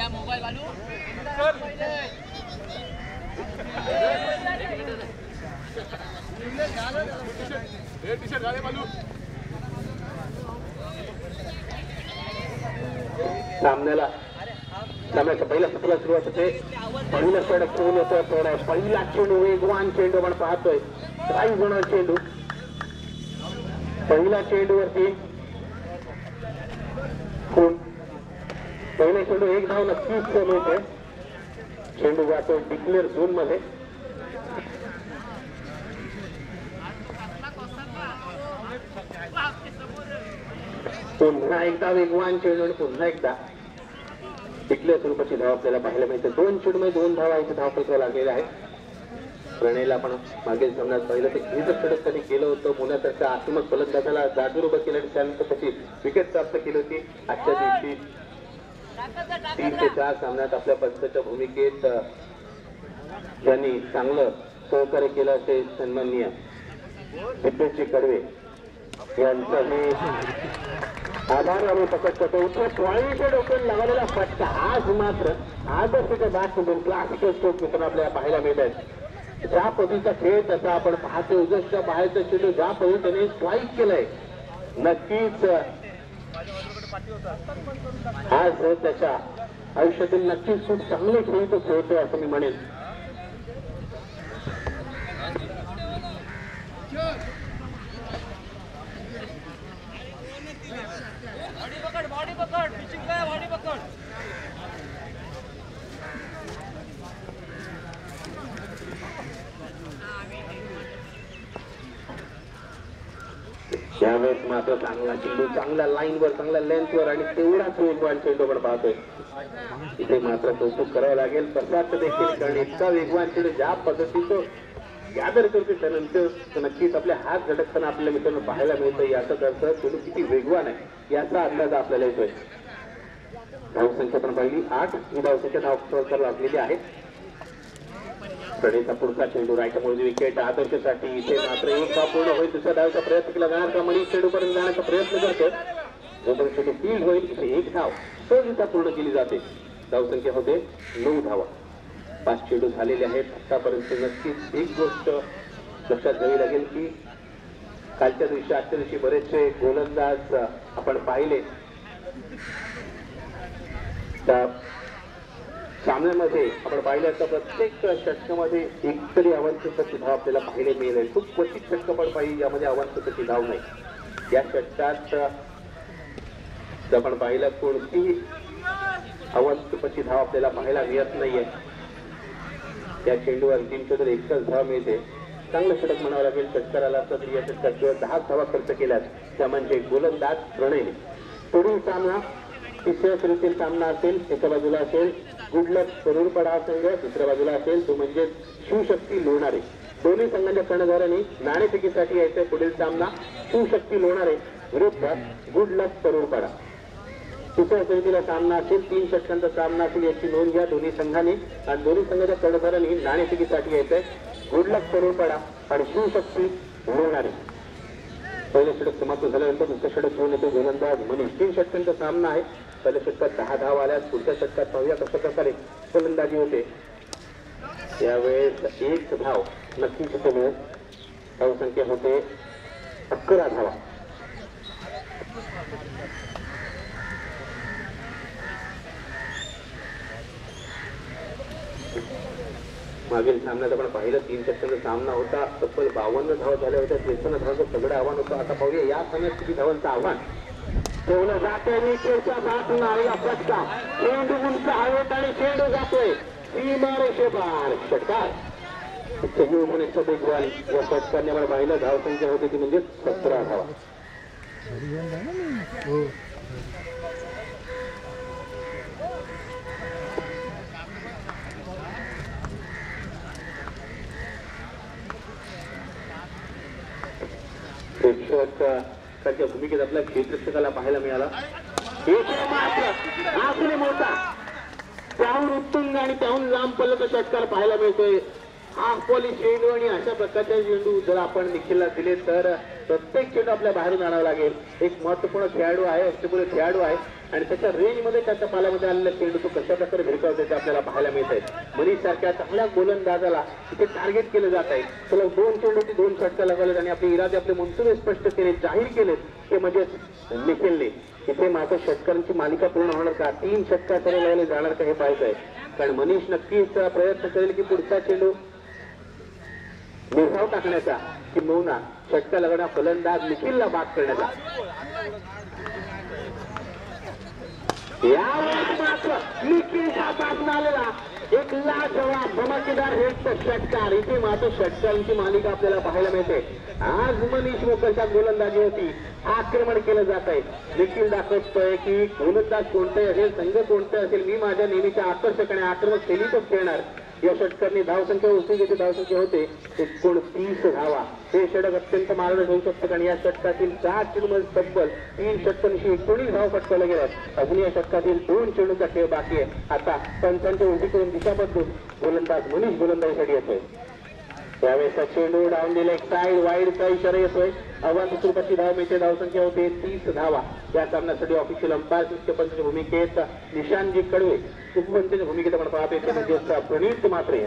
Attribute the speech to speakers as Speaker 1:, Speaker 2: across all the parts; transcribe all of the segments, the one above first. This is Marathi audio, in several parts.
Speaker 1: मोबाईल बालू
Speaker 2: सामन्याच्या पहिल्या सत्राला सुरुवात होते. पहिला षटक खेळून येतोय थोडा पहिला चेंडू वेगवान चेंडू आपण पाहतोय. 30 गुण चेंडू पहिल्या चेंडूवरती पहिला चेंडू 1 धाव नक्कीच मिळते. चेंडू जातो डिक्लेअर झोन मध्ये. पुन्हा एकदा वेगवान चेंडू आणि पुन्हा एकदा डिक्लेअर स्वरूपाची धाव आपल्याला पाहायला मिळते. 2 चेंडूमध्ये 2 धावा इथे धावपत्र लागलेला आहे. प्रणयला आपण मागील सामन्यात पाहिलं ते क्रीज षटक त्यांनी केलं होतं. मुलासारख्या आक्रमक फलंदाजाला जादूर उभं केलं आणि त्यानंतर त्याची विकेट प्राप्त केली होती. आजच्या दिवशी 3 ते 4 सामन्यात आपल्या पंचाच्या भूमिकेत ज्यांनी चांगलं सहकार्य केलं असे सन्माननीय दिपेशजी कडवे यांचा मी आभार आम्ही प्रकट करतो. उत्तर स्वाईच्या डोक्यात लावलेला फटका आज मात्र आदर्शच्या बॅटमधून क्लासिकल स्ट्रोक मित्र आपल्याला पाहायला मिळत आहेत. ज्या पद्धतीचा खेळ त्याचा आपण पाहतो उजसच्या बाहेरचा चेंडू ज्या पद्धतीने स्ट्राईक केलंय नक्कीच आज त्याच्या आयुष्यातील नक्कीच खूप चांगले खेळ तो खेळतोय असं मी म्हणेन.
Speaker 1: बॉडी पकड पिचिंग काय बॉडी पकड
Speaker 2: त्यावेळेस मात्र चांगला चेंडू चांगल्या लाईनवर चांगल्या लेंथवर आणि तेवढाच वेगवान चेंडू आपण पाहतोय. इथे मात्र कौतुक करावं लागेल प्रसाद देखील कारण इतका वेगवान चेंडू ज्या पद्धतीचं गॅदर करतो त्यानंतर नक्कीच आपल्या हात झटकताना आपल्या मित्रांनो पाहायला मिळतं. याचाच अर्थ चेंडू किती वेगवान आहे याचा अंदाज आपल्याला येतोय. धावसंख्या पण पाहिली 8 ही धावसंख्या धाव लागलेली आहे. प्रणयचा पुढचा चेंडू राईट मोळी विकेट आदर्शसाठी. इथे मात्र 1 धाव पूर्ण होईल. दुसऱ्या धावचा प्रयत्न केला जाणार का मनीष चेंडू पर्यंत जाण्याचा प्रयत्न करतो. जोपर्यंत चेंडू फील्ड होईल इथे 1 धाव सहजता पूर्ण केली जाते. धावसंख्या होते 9 धावा. 5 चेंडू झालेले आहेत आतापर्यंत. नक्कीच एक गोष्ट लक्षात घ्यावी लागेल की कालच्या दिवशी आजच्या दिवशी बरेचसे गोलंदाज आपण पाहिले त्या सामन्यामध्ये आपण पाहिलं तर प्रत्येक षटकामध्ये एक तरी अवांछित धाव आपल्याला पाहायला मिळेल. खूप क्वचित षटक पण पाहिजे यामध्ये अवांछित धाव नाही. या षटकात आपण पाहिलं कोणतीही अवांछित धाव आपल्याला पाहायला मिळत नाहीये. या चेंडूवर अंतिम चेंडूवर 1च धाव मिळते. चांगलं षटक म्हणावं लागेल षटकाराला. असं तरी या षटकात 10 धावा खर्च केल्यात त्या म्हणजे गोलंदाज प्रणयने. पुढील सामना तिसऱ्या श्रेणीतील सामना असेल. एका बाजूला असेल गुडलक करूरपडा संघ दुसऱ्या बाजूला असेल तो म्हणजे शिवशक्ती लोणारे. दोन्ही संघांच्या कर्णधारांनी नाणेफेकीसाठी यायचे. पुढील सामना शिवशक्ती लोणारे विरुद्ध गुडलक करूरपडा. तिसऱ्या श्रेणीला सामना असेल 3 षटकांचा सामना असेल याची नोंद घ्या दोन्ही संघांनी. आणि दोन्ही संघाच्या कर्णधारांनी नाणेफेकीसाठी यायचंय. गुडलक करूरपडा आणि शिवशक्ती लोणारे. पहिलं षटक समाप्त झाल्यानंतर दुसरं षटक घेऊन येतो गोलंदाज मनीष. 3 षटकांचा सामना आहे. पहिल्या षटकात 10 धाव आल्यास पुढच्या षटकात पाहूया कशा प्रकारे फलंदाजी होते. यावेळेस 1 धाव नक्कीच इथे मिळेल. धावसंख्या होते 11 धावा. मागील सामन्यात आपण पाहिलं 3 षटकांचा सामना होता. तब्बल 52 धावा झाल्या होत्या. 53 धावांचं सगळं आव्हान होतं. आता पाहूया या सामन्यात किती धावांचं आव्हान ठेवलं जाते. निखेलच्या बाजून आलेला फटका चेंडू उंच हवेत आणि चेंडू जातोय सीमारेषेपार. षटकार वेगवान या षटकाने आपण पाहिलं. धावसंख्या होती ती म्हणजे 17 धावा. प्रेक्षकांच्या भूमिकेत आपल्या क्षेत्ररक्षकाला पाहायला मिळाला. मोठा त्याहून उत्तुंग आणि त्याहून लांब पल्ल्याचा षटकार पाहायला मिळतोय. हाफ पॉलिश चेंडू आणि अशा प्रकारचे चेंडू जर आपण निखिलला दिले तर प्रत्येक चेंडू आपल्या बाहेरून आणावा लागेल. एक महत्वपूर्ण खेळाडू आहे, अष्टपुरे खेळाडू आहे आणि त्याच्या रेंजमध्ये त्याच्या पालामध्ये आलेला चेंडू तो कशा प्रकारे भिरकावते ते आपल्याला पाहायला मिळत आहे. मनीष सारख्या चांगल्या गोलंदाजाला तिथे टार्गेट केलं जात आहे. त्याला 2 चेंडूची 2 षटका लागवलेत आणि आपले इरादे आपले मनसुबे स्पष्ट केले, जाहीर केलेत ते म्हणजेच निखिलने. इथे मात्र षटकांची मालिका पूर्ण होणार का, 3 षटका सर्व लावले जाणार का हे पाहायचं आहे. कारण मनीष नक्कीच प्रयत्न करेल की पुढचा चेंडू निर्धाव टाकण्याचा किंबहुना षटका लगणा फलंदाज निखिलला बाद करण्याचा. यावेळेस मात्र निखिलचा पासून आलेला एक लाजवाब धमाकेदार हेडचा षटकार. इथे मात्र षटकांची मालिका आपल्याला पाहायला मिळते. आज मनीष मोकलच्या गोलंदाजी होती, आक्रमण केलं जात आहे. निखिल दाखवतोय की गोलंदाज कोणते असेल, संघ कोणते असेल, मी माझ्या नेहमीच्या आकर्षक आणि आक्रमक शैलीतच खेळणार. या षटकांनी धावसंख्या उचलून घेते, धावसंख्या होते 29 धावा. हे षटक अत्यंत मार्गदर्शक होऊ शकतं कारण या षटकातील 4 चेंडूमध्ये तब्बल 3 षटकांशी 19 धावा फटकावल्या गेल्यात. अजून या षटकातील 2 चेंडूचा खेळ बाकी आहे. आता पंचांच्या उलटी करून दिशा बदलून गोलंदाज मनीष गोलंदाजीसाठी येतोय. त्यावेळेस चेंडू डाऊन दिला, एक साईड वाईडचा इशारा येतोय. आव्हान स्वरूपाची धाव मिळते, धावसंख्या होते 30 धावा. या सामन्यासाठी ऑफिशियल अंपायर मुख्यपंचाच्या भूमिकेत निशांतजी कडवे, उपपंचाच्या भूमिकेत आपण पाहतो येथे म्हणजे प्रणीत मात्रे.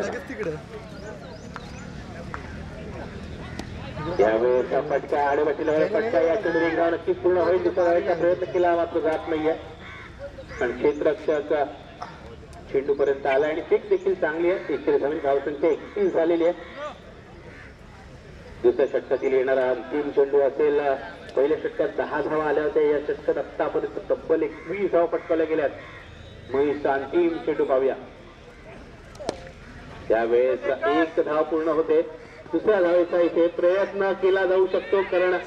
Speaker 2: यावेळेस फटका आडेबाटीला फटका, या चेंडू एक धाव नक्कीच पूर्ण होईल. दुसरा धावायचा प्रयत्न केला मात्र जात नाहीये कारण क्षेत्ररक्षक चेंडू पर्यंत आला आणि पिक देखील चांगली आहे. 41 धावसंख्या 31 झालेली आहे. दुसऱ्या षटकातील येणारा अंतिम चेंडू असेल. पहिल्या षटकात 10 धावा आल्या होत्या, या षटकात आतापर्यंत तब्बल 21 धावा पटकावल्या गेल्यात. महेशचा अंतिम चेंडू पाहूया. त्यावेळेस 1 धाव पूर्ण होते. दुसऱ्या धावेचा इथे प्रयत्न केला जाऊ शकतो कारण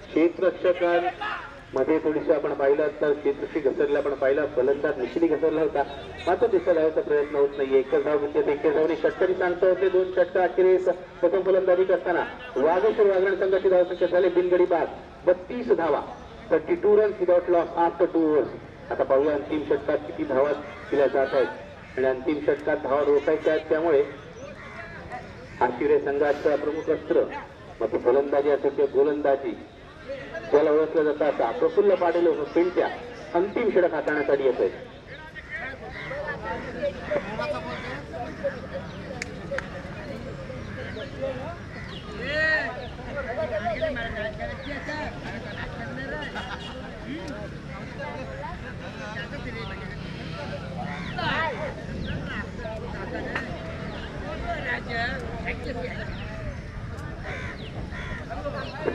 Speaker 2: क्षेत्ररक्षकांमध्ये थोडीशी आपण पाहिलं तर क्षेत्रशी घसरला आपण पाहिलं, फलंदाज निश्चिती घसरला होता. मात्र तिसऱ्या धावेचा प्रयत्न होत नाही. एकच धाव घेतली, एकच धावने षटकारी सांगतो होते. 2 षटका अखेरीस प्रथम फलंदाजी करताना वागेश्वर वागण संघाची धावसंख्या झाली बिनगडी बाद 32 धावा, 32 runs without loss after 2 overs. आता पाहूया अंतिम षटकात किती धावा दिल्या जात आहेत आणि अंतिम षटकात धावा रोखायच्या आहेत. त्यामुळे आशिरे संघाचा प्रमुख अस्त्र मग फलंदाजी असेल किंवा गोलंदाजी ज्याला ओळखलं जातं असा प्रफुल्ल पाटील पिंट्या अंतिम षटक हाताळण्यासाठी येत आहे.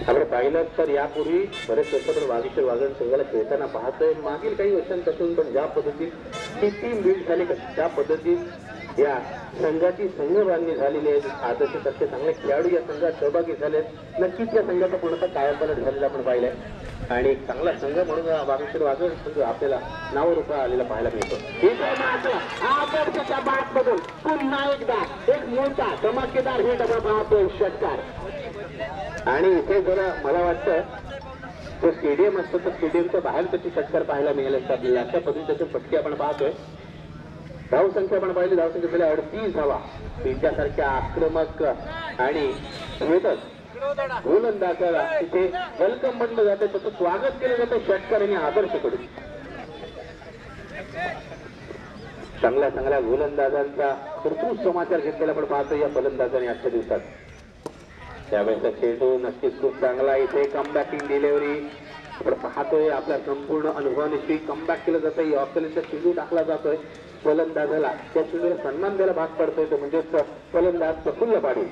Speaker 2: आपण पाहिलं तर यापूर्वी बरेच वर्ष आपण वागेश्वर वागण संघाला खेळताना पाहतोय. मागील काही वर्षांपासून पण ज्या पद्धतीत ही टीम बिल्ड झाली, त्या पद्धतीत या संघाची संघ बांधणी झालेली आहे. आदर्श सारखे चांगले खेळाडू या संघात सहभागी झाले. नक्कीच या संघाचा पूर्णतः कायापालट झालेला आपण पाहिलाय आणि एक चांगला संघ म्हणून वागेश्वर वागण संघ आपल्याला नावरूपा आलेला पाहायला मिळतो. आदर्शच्या बॅट मधून पुन्हा एकदा एक मोठा धमाकेदार हिट आपण पाहतोय षटकार. आणि इथे जरा मला वाटतं तो स्टेडियम असतो तर स्टेडियमच्या बाहेर त्याची षटकार पाहायला मिळेल असतं आपल्याला. अशा पद्धतीचे फटके आपण पाहतोय. धावसंख्या आपण पाहिली, धावसंख्या झाली 38 धावा. त्यांच्यासारख्या आक्रमक आणि गोलंदाजाला तिथे वेलकम म्हणलं जातं, त्याचं स्वागत केलं जातं षटकार आणि आदर्शकडून. चांगल्या चांगल्या गोलंदाजांचा भरपूर समाचार घेतलेला आपण पाहतो या फलंदाजाने आजच्या दिवसात. त्यावेळेचा चेंडू नक्कीच खूप चांगला. इथे कमबॅकिंग डिलिव्हरी आपण पाहतोय. आपल्या संपूर्ण अनुभवानिशी कमबॅक केलं जातं. ऑस्ट्रेलियाचा चेंडू टाकला जातोय फलंदाजाला, त्या चेंडूला सन्मान द्यायला भाग पडतोय तो म्हणजेच फलंदाज प्रफुल्ल पाटील.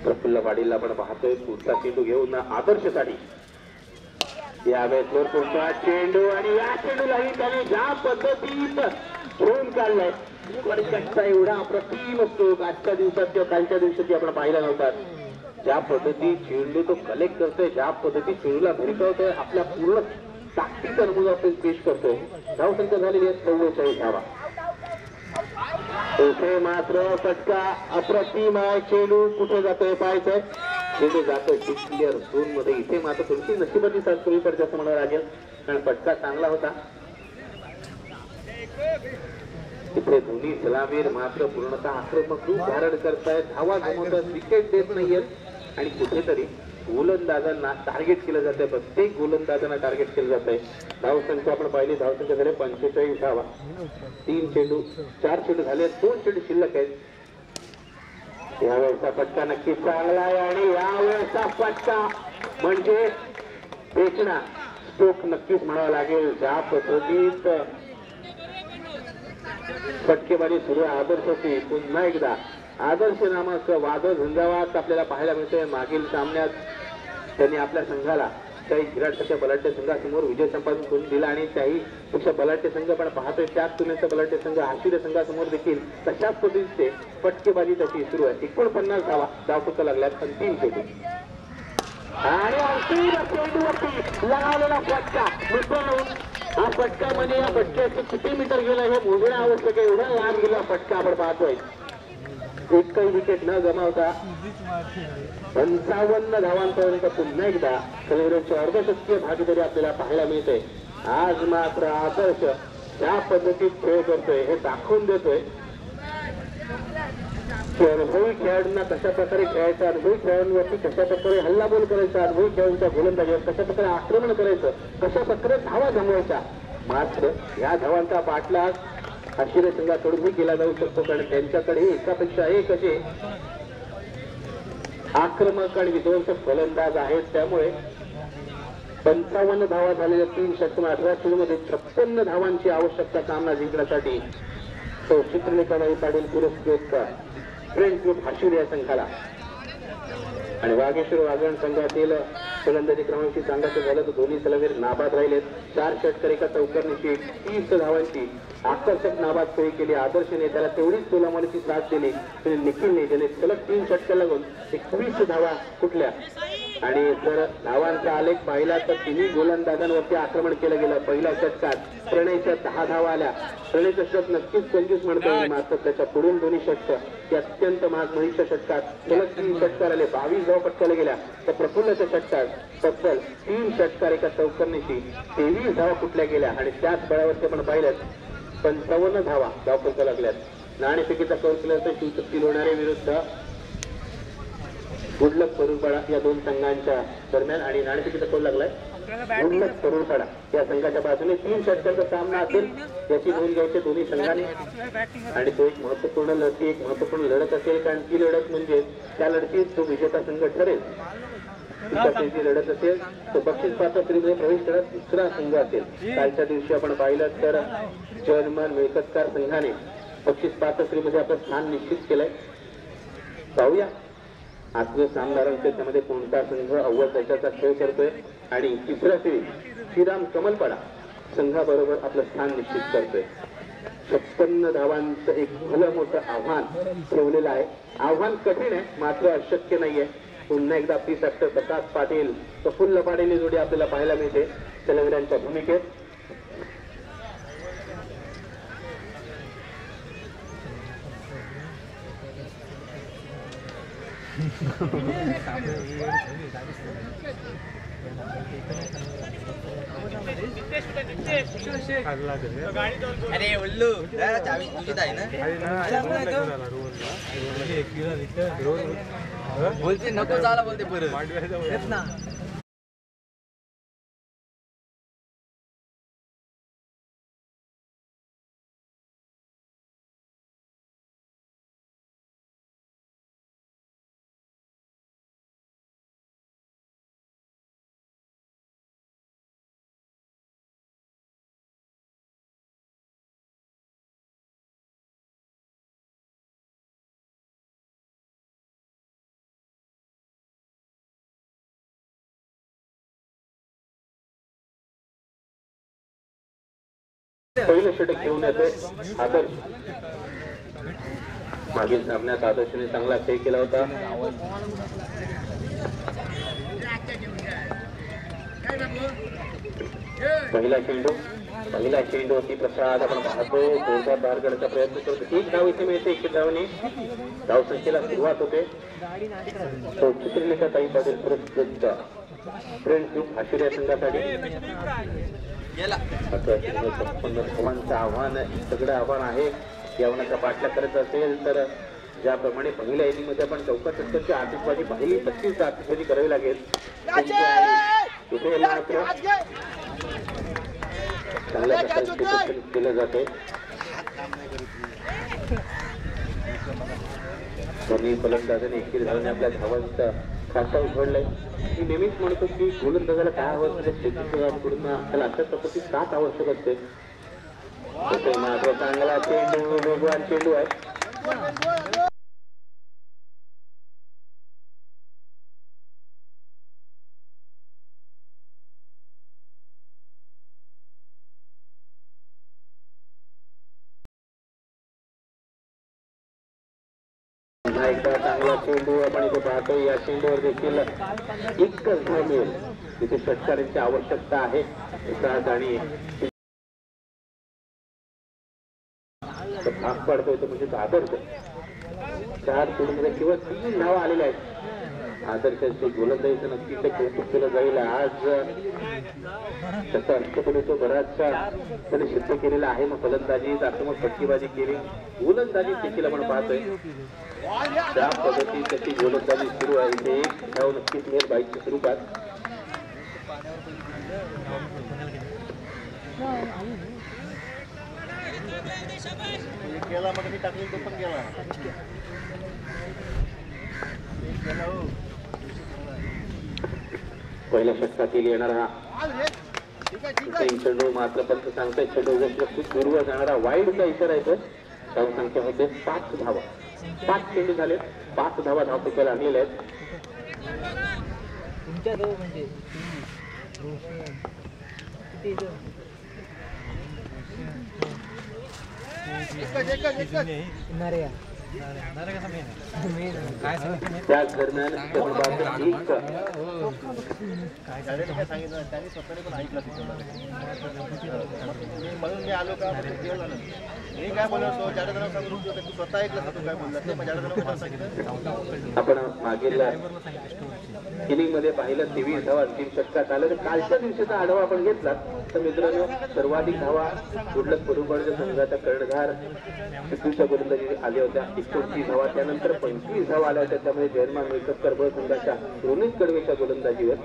Speaker 2: प्रफुल्ल पाटीलला आपण पाहतोय पुढचा चेंडू घेऊन आदर्शसाठी. यावेळेस पुढचा चेंडू आणि या चेंडूलाही त्याने ज्या पद्धतीत घेऊन काढलाय एवढा अप्रतिम असतो आजच्या दिवसात किंवा कालच्या दिवसात आपण पाहिला नव्हता. ज्या पद्धती चेंडू तो कलेक्ट करतोय, ज्या पद्धती चेंडूला भिरकावतोय, आपल्या पूर्ण ताकदीचा अनुभव आपण पेश करतोय. धावसंख्या झालेली आहे 44 धावा. इथे मात्र फटका अप्रतिम आहे. चेंडू कुठे जातोय पाहायचंय. चेंडू जातोय डिक्लेअर झोन मध्ये. इथे मात्र थोडीशी नशिबाची साथ कमी पडते असं म्हणावं लागेल कारण फटका चांगला होता. तिथे दोन्ही सलामीर मात्र पूर्णतः आक्रमक रूप धारण करतायत, धावा गमवतात, विकेट देत नाहीयेत आणि कुठेतरी गोलंदाजांना टार्गेट केलं जातंय. प्रत्येक गोलंदाजांना टार्गेट केलं जातंय. धावसंख्या आपण पाहिली, धावसंख्या झाले 45 धावा, 3 चेंडू 4 चेंडू झाले, 2 चेंडू शिल्लक आहेत. यावेळेचा फटका नक्कीच चांगला आहे आणि यावेळेचा फटका म्हणजे पेचणा स्ट्रोक नक्कीच म्हणावा लागेल. ज्या पद्धतीत फटकेबाजी सुरू आदर्श होती, पुन्हा एकदा आदर्श नामक वादळ झंझावात आपल्याला पाहायला मिळतोय. मागील सामन्यात त्यांनी आपल्या संघाला काही विराटच्या बलाढ्य संघासमोर विजय संपादन करून दिला आणि त्याही पेक्षा बलाढ्य संघ पण पाहतोय. त्याच तुलनेचा बलाढ्य संघ आशिर संघासमोर देखील तशाच पद्धतीचे फटकेबाजी त्याची सुरू आहे. 49 धावा धावफटका लागल्यात, अंतिम चेंडू आणि अंतिम चेंडूवरती लगावलेला फटका. मित्रांनो, हा फटका म्हणजे या फटक्याचे किती मीटर गेलं हे मोजणे आवश्यक आहे. एवढा लांब गेला फटका आपण पाहतोय. एकही विकेट न गमावता 55 धावांपर्यंत पुन्हा एकदा कलेवरांची अर्धशतकीय भागीदारी आपल्याला पाहायला मिळते. आज मात्र आदर्श ज्या पद्धतीत खेळ करतोय हे दाखवून देतोय की अनुभवी खेळाडूंना कशा प्रकारे खेळायचं, अनुभवी खेळाडूंवरती कशा प्रकारे हल्लाबोल करायचा, अनुभवी खेळाडूंच्या गोलंदाजीवर कशा प्रकारे आक्रमण करायचं, कशा प्रकारे धावा जमवायच्या. मात्र या धावांचा पाठलाग आशिर संघाकडूनही केला जाऊ शकतो, कारण त्यांच्याकडे एकापेक्षा एक असे आक्रमक आणि विध्वंसक फलंदाज आहेत. त्यामुळे 55 धावा झालेल्या 3 षटक 18 चेंडूमध्ये 56 धावांची आवश्यकता सामना जिंकण्यासाठी तो चित्रलेखाबाई पाटील पुरस्कृत फ्रेंड्स ग्रुप आशिर या संघाला. आणि वाघेश्वर वाघण संघातील फलंदाजी क्रमांकी सांगायचं झालं तर दोन्ही सलामीर नाबाद राहिलेत. 4 षटकर एका चौकारनीची 30 धावांची आकर्षक नाबाद सोयी केली. आदर्शने त्याला तेवढीच तोलामालीची साथ दिली. निखिलने त्याने सलग 3 षटकर लागून 21 धावा कुठल्या. आणि जर धावांचा आलेख पाहिला तर तिन्ही गोलंदाजांवरती आक्रमण केलं गेलं. पहिल्या षटकात प्रणयच्या 10 धावा आल्या. प्रणयचं षटक नक्कीच 25 म्हणता येईल, मात्र त्याच्या पुढील दोन्ही षटक ते अत्यंत महाग महेशच्या षटकात सलग 3 षटकार आले, 22 धावा पटकावल्या गेल्या. तर प्रफुल्लच्या षटकात तब्बल 3 षटकार एका चौकरणीची 23 धावा कुठल्या गेल्या. आणि त्याच बळावरती आपण पाहिलं 55 धावा धावफटका लागल्यात. नाणेफेकीचा कौल केला तर शिवशक्ती लोणारे विरुद्ध गुडलक परुळपाडा या 2 संघांच्या दरम्यान आणि नाणेफेकीचा कौल लागलाय गुडलक परुळपाडा या संघाच्या बाजूने. 3 षटकांचा सामना असेल याची नोंद घ्यायची दोन्ही संघांनी. आणि तो एक महत्वपूर्ण लढत असेल, कारण ती लढत म्हणजे त्या लढतीत जो विजेता संघ ठरेल ती लढत असेल तो बक्षीस पात्र फेरीमध्ये प्रवेश करत दुसरा संघ असेल. कालच्या दिवशी आपण पाहिलं तर जर्मन मिळकतकार संघाने बक्षीस पात्र फेरीमध्ये आपलं स्थान निश्चित केलंय. पाहूया आज जो सामना रंगतोय त्यामध्ये कोणता संघ अव्वल दर्जाचा खेळ करतोय आणि तिसऱ्या फेरीत श्रीराम कमलपाडा संघाबरोबर आपलं स्थान निश्चित करतोय. 56 धावांचं एक भलं मोठं आव्हान ठेवलेलं आहे. आव्हान कठीण आहे, मात्र अशक्य नाहीये. पुन्हा एकदा 30 डॉक्टर प्रकाश पाटील प्रफुल्ल पाटील जोडी आपल्याला पाहायला मिळते कलेवरांच्या भूमिकेत.
Speaker 1: अरे उल्लू चावी तुझीच आहे ना, बोलते नको झाला बोलते परत ना.
Speaker 2: पहिलं षटक घेऊन येतोय आदर्श. मागील सामन्यात आदर्शने चांगला खेळ केला होता. पहिला चेंडू होती प्रसाद आपण पाहतो जोरदार बाहेर काढण्याचा प्रयत्न करतो. 1 धाव इथे मिळते. 1 धावाने धावसंख्येला सुरुवात होते. तो चित्रलेखाताई पाटील पुरस्कृत फ्रेंड्स ग्रुप आशिर या संघासाठी 56 धावांचं आव्हान सगळं आव्हान आहे. यवनाचा पाठलाग करत असेल तर ज्याप्रमाणे पहिल्या इनिंगमध्ये आपण 14 षटकांची आतिषबाजी पाहिली, 25 आतिषबाजी करावी लागेल. तिथे मात्र चांगल्या प्रकारे केलं जाते. दोन्ही फलंदाजांनी एकेरी धावने आपल्या धावांचा खाता उघडलाय. मी नेहमीच म्हणतो की गोलंदाजाला काय हवं असतं, शेतीकडून त्याला अशा प्रकारची साथ आवश्यक असते. मात्र चांगला चेंडू, वेगवान चेंडू आहे. एकदा चांगला चेंडू आपण इथे पाहतो. या चेंडूवर देखील एकच धाव मिळेल. तिथे षटकारांची आवश्यकता आहे. आणि भाग पडतोय तो म्हणजे आदर्श 4 चेंडूमध्ये केवळ 3 धावा आलेल्या आहेत. आदर्शाचे गोलंदाजीचं नक्कीच कौतुक केलं जाईल. आज त्याचा अंतपणे तो बराचसा त्याने सिद्ध केलेला आहे. मग फलंदाजी आक्रमक फटकेबाजी केली, गोलंदाजी देखील आपण पाहतोय. त्या पद्धतीने त्याची गोलंदाजी सुरू आहे. इथे एक धाव नक्कीच मिळेल बाईकच्या स्वरूपात. पहिल्या षटकातील येणारा चेंडू मात्र पंत सांगताय चेंडू खूप दुर्व जाणारा वाईडचा इशारा येतो. धाव संख्या होते 5 धावा. 5 चेंडू झाले, 5 धावा धावफलकाला आणलेल्या आहेत. त्याच दरम्यान
Speaker 3: म्हणून मी आलो का मी काय बोलतो ज्यादा सांगू तू स्वतः ऐकलं तू काय बोलला.
Speaker 2: आपण मागील इनिंग मध्ये पाहिलं 23 धावा अंतिम षटकात आलं. तर कालच्या दिवशीचा आढावा आपण घेतला तर मित्रांनो सर्वाधिक धावा गुडलक परुबळच्या संघाचा कर्णधार सिद्धूच्या गोलंदाजी आल्या होत्या 29 धावा. त्यानंतर 25 धावा आल्या होत्या. त्यामध्ये जयमान मेकअपकर बळ संघाच्या रोनित कडवेच्या गोलंदाजीवर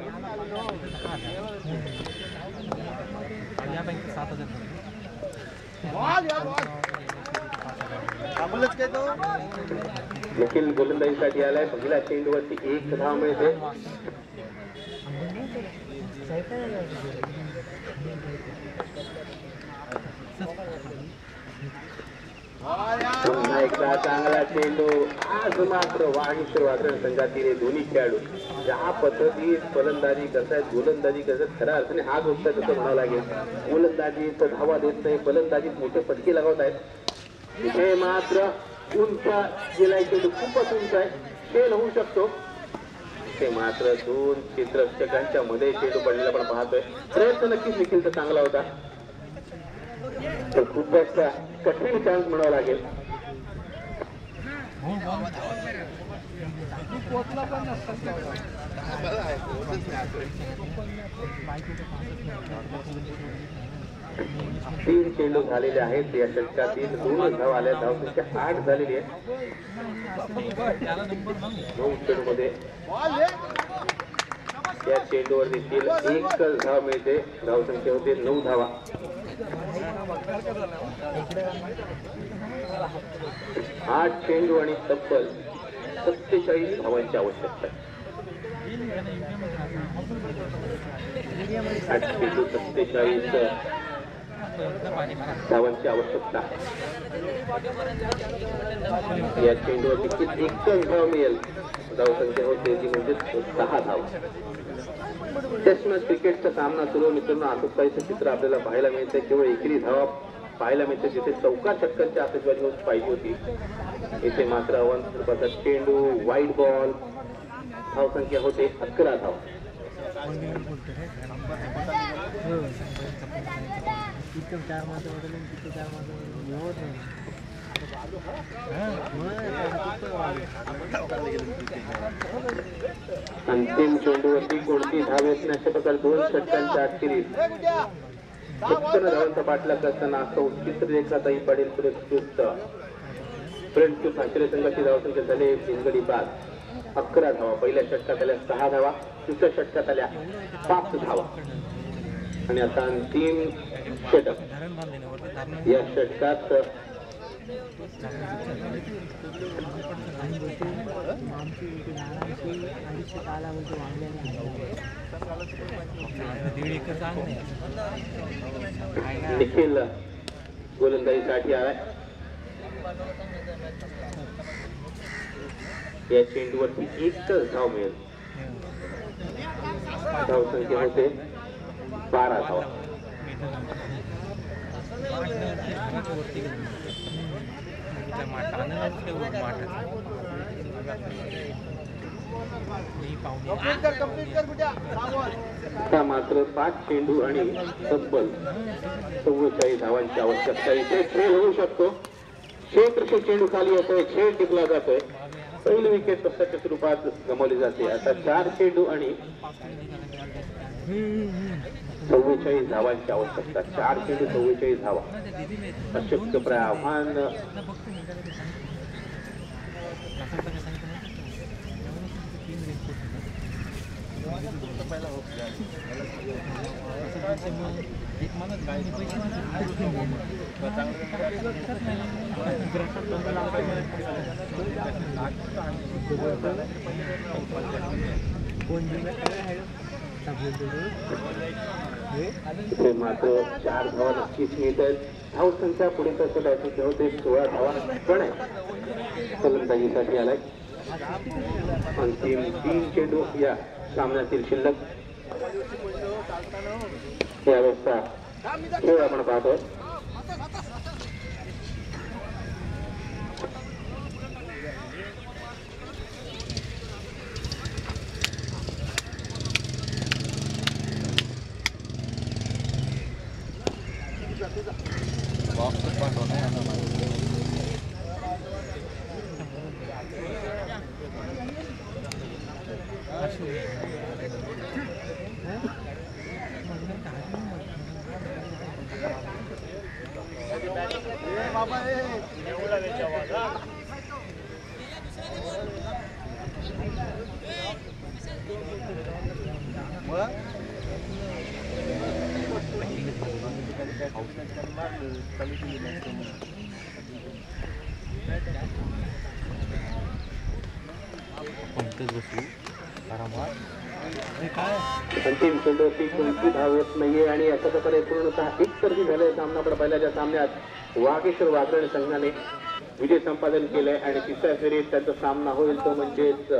Speaker 2: निखिल गोलंदाजीसाठी आलाय. पहिल्या चेंडूवरती 1 धाव मिळते. पुन्हा एकदा चांगला चेंडू. आज मात्र वाणीश्वर वादळ संघातील दोन्ही खेळाडू ज्या पद्धतीत फलंदाजी करतायत, गोलंदाजी करतात, खऱ्या अर्थाने हा गोष्ट असं म्हणावं लागेल. गोलंदाजीत धावा देत नाही, फलंदाजीत मोठे फटके लगावत आहेत. इथे मात्र उंच गेलाय चेंडू, खूपच उंच आहे, खेळ होऊ शकतो. ते मात्र 2 क्षेत्ररक्षकांच्या मध्ये चेंडू पडलेला आपण पाहतोय. प्रयत्न नक्कीच निखिलचा चांगला होता, तर खूपच कठीण चान्स म्हणावं लागेल. तीन चेंडू झालेले आहेत या षटकातील. 2 धाव आल्या. धावसंख्या 8 झालेली आहे. 9 चेंडूमध्ये या चेंडूवर देखील 1 धाव मिळते. धावसंख्या होते 9 धावा. 8 चेंडू आणि तब्बल 47 धावांची आवश्यकता आहे. 8 चेंडू 47 धावांची आवश्यकता. या चेंडूवर देखील 1 धाव मिळेल. धावसंख्या होते ती म्हणजे 6 धाव. टेस्ट मॅच क्रिकेटचा सामना सुरू. मित्रांनो आसुकाईचं चित्र आपल्याला पाहायला मिळते. केवळ एकेरी धावा पाहायला मिळते. जिथे 14 षटकांची आतिषबाजी पाहिजे होती, इथे मात्र अवन स्वरूपाचा चेंडू, वाईड बॉल. धावसंख्या होते 11 धाव. अंतिम चेंडूवरती कोणती धाव येत नाही अशा प्रकारे 2 षटकांच्या अखेरीस धावांचा पाठलाग करताना असं चित्र रेखाताही पडेल. फ्रंट टू आश्रय संघाची धावसंख्या झाले बिनगडी बाद 11 धावा. पहिल्या षटकात आल्या 6 धावा, दुसऱ्या षटकात आल्या 5 धावा. आणि आता अंतिम षटक. या षटकात निखिल गोलंदाजीसाठी आलाय. या चेंडूवरती एकच धाव मिळेल. धावसंख्या होते 12 धावा. आता मात्र 5 चेंडू आणि तब्बल 44 धावांची आवश्यकता. इथे खेळ होऊ शकतो. क्षेत्र चेंडू खाली येतोय, खेळ टिपला जातोय. पहिली विकेट तसाच्या स्वरूपात गमावली जाते. आता 4 चेंडू आणि 44 धावांची आवश्यकता. 4 चेंडू 44 धावा. अशक्यप्राय आव्हान. इथे मात्र 4 धावा नक्कीच मिळत आहेत. धावसंख्या पुढे कसं होते 16 धावा पण आहे फलंदाजीसाठी आलाय. अंतिम 3 चेंडू या सामन्यातील शिल्लक. या अवस्था खेळ आपण पाहतोय. अंतिम चेंडूवरती कोणती धाव येत नाहीये आणि अशा प्रकारे पूर्णतः एकतर्फी झालाय सामना. पण पहिल्याच्या सामन्यात वागेश्वर वागणे संघाने विजय संपादन केलाय आणि तिसऱ्या फेरीत त्यांचा सामना होईल तो म्हणजेच